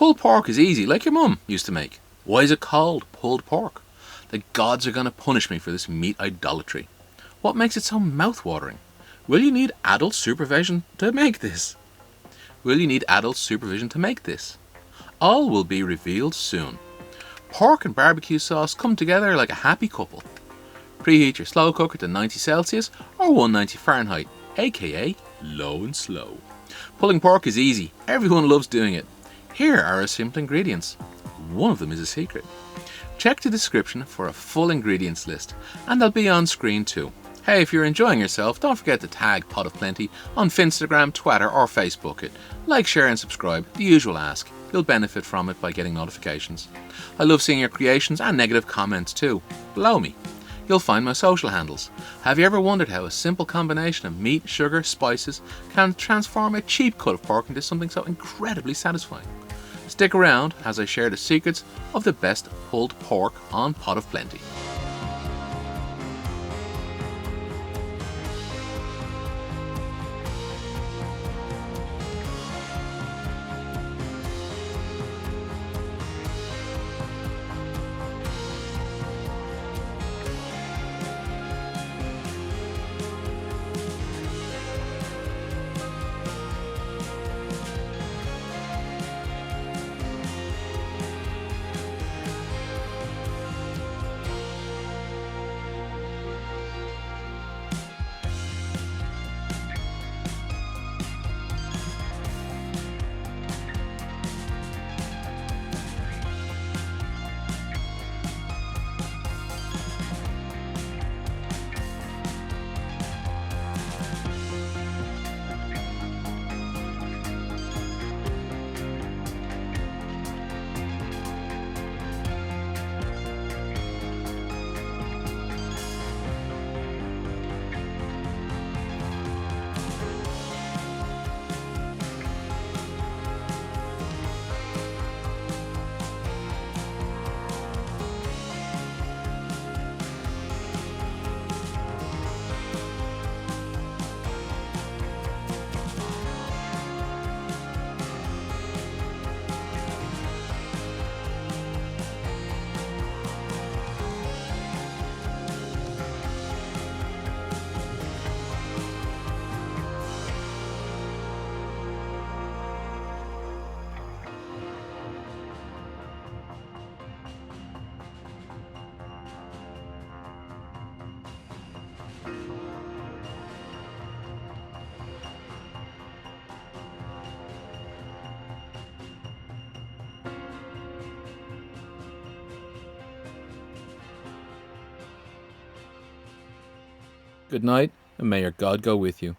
Pulled pork is easy, like your mum used to make. Why is it called pulled pork? The gods are going to punish me for this meat idolatry. What makes it so mouth-watering? Will you need adult supervision to make this? All will be revealed soon. Pork and barbecue sauce come together like a happy couple. Preheat your slow cooker to 90 Celsius or 190 Fahrenheit, aka low and slow. Pulling pork is easy. Everyone loves doing it. Here are our simple ingredients. One of them is a secret. Check the description for a full ingredients list, and they'll be on screen too. Hey, if you're enjoying yourself, don't forget to tag PotOfPlenty on Finstagram, Twitter or Facebook it. Like, share and subscribe, the usual ask. You'll benefit from it by getting notifications. I love seeing your creations and negative comments too. Below me. You'll find my social handles. Have you ever wondered how a simple combination of meat, sugar, spices can transform a cheap cut of pork into something so incredibly satisfying? Stick around as I share the secrets of the best pulled pork on PotOfPlenty. Good night, and may your God go with you.